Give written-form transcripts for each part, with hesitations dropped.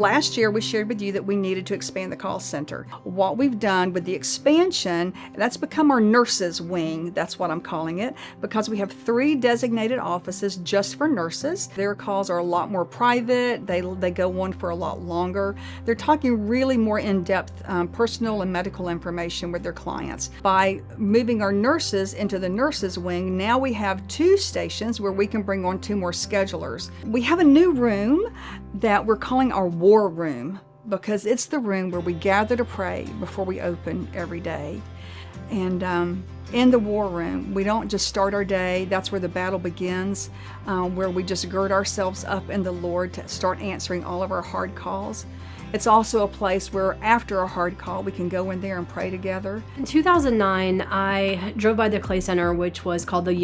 Last year, we shared with you that we needed to expand the call center. What we've done with the expansion, that's become our nurses wing. That's what I'm calling it, because we have 3 designated offices just for nurses. Their calls are a lot more private. They go on for a lot longer. They're talking really more in-depth personal and medical information with their clients. By moving our nurses into the nurses wing, now we have 2 stations where we can bring on 2 more schedulers. We have a new room that we're calling our war room, because it's the room where we gather to pray before we open every day. And in the war room, we don't just start our day. That's where the battle begins, where we just gird ourselves up in the Lord to start answering all of our hard calls. It's also a place where after a hard call, we can go in there and pray together. In 2009, I drove by the Clay Center, which was called the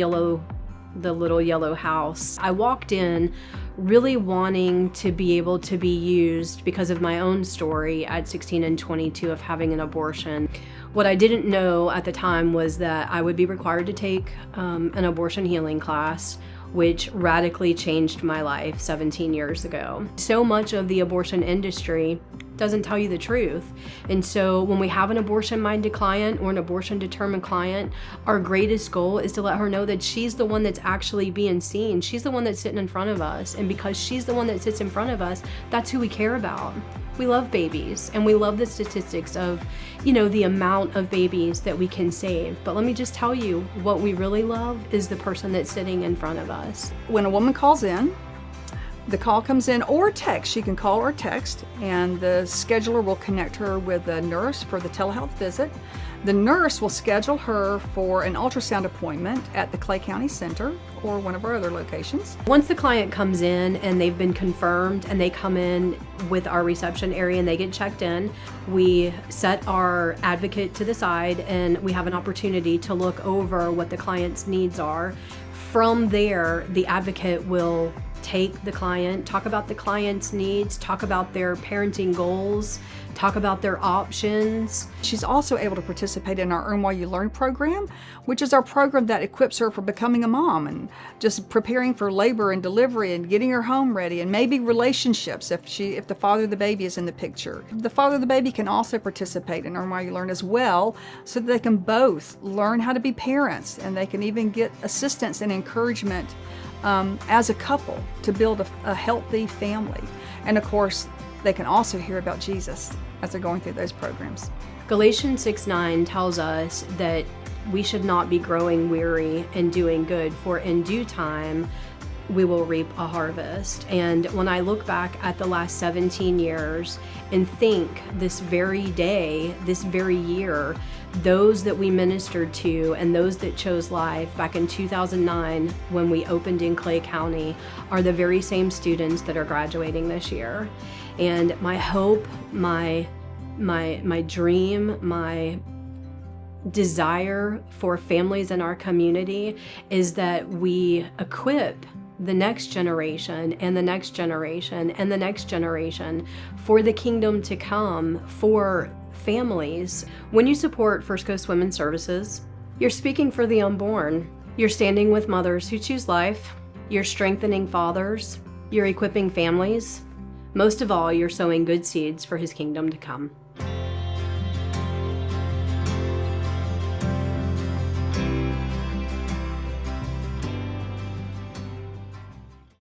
Little Yellow House. I walked in really wanting to be able to be used because of my own story at 16 and 22 of having an abortion. What I didn't know at the time was that I would be required to take an abortion healing class, which radically changed my life 17 years ago. So much of the abortion industry doesn't tell you the truth. And so when we have an abortion-minded client or an abortion-determined client, our greatest goal is to let her know that she's the one that's actually being seen. She's the one that's sitting in front of us. And because she's the one that sits in front of us, that's who we care about. We love babies, and we love the statistics of, the amount of babies that we can save. But let me just tell you, what we really love is the person that's sitting in front of us. When a woman calls in, the call comes in or text. She can call or text, and the scheduler will connect her with a nurse for the telehealth visit. The nurse will schedule her for an ultrasound appointment at the Clay County Center or one of our other locations. Once the client comes in and they've been confirmed and they come in with our reception area and they get checked in, we set our advocate to the side and we have an opportunity to look over what the client's needs are. From there, the advocate will take the client, talk about the client's needs, talk about their parenting goals, talk about their options. She's also able to participate in our Earn While You Learn program, which is our program that equips her for becoming a mom and just preparing for labor and delivery and getting her home ready, and maybe relationships if the father of the baby is in the picture. The father of the baby can also participate in Earn While You Learn as well, so that they can both learn how to be parents, and they can even get assistance and encouragement as a couple to build a healthy family. And of course, they can also hear about Jesus as they're going through those programs. Galatians 6:9 tells us that we should not be growing weary in doing good, for in due time we will reap a harvest. And when I look back at the last 17 years and think this very day, this very year, those that we ministered to and those that chose life back in 2009 when we opened in Clay County are the very same students that are graduating this year. And my hope, my dream, my desire for families in our community is that we equip the next generation and the next generation and the next generation for the kingdom to come, for families. When you support First Coast Women's Services, you're speaking for the unborn. You're standing with mothers who choose life. You're strengthening fathers. You're equipping families. Most of all, you're sowing good seeds for His kingdom to come.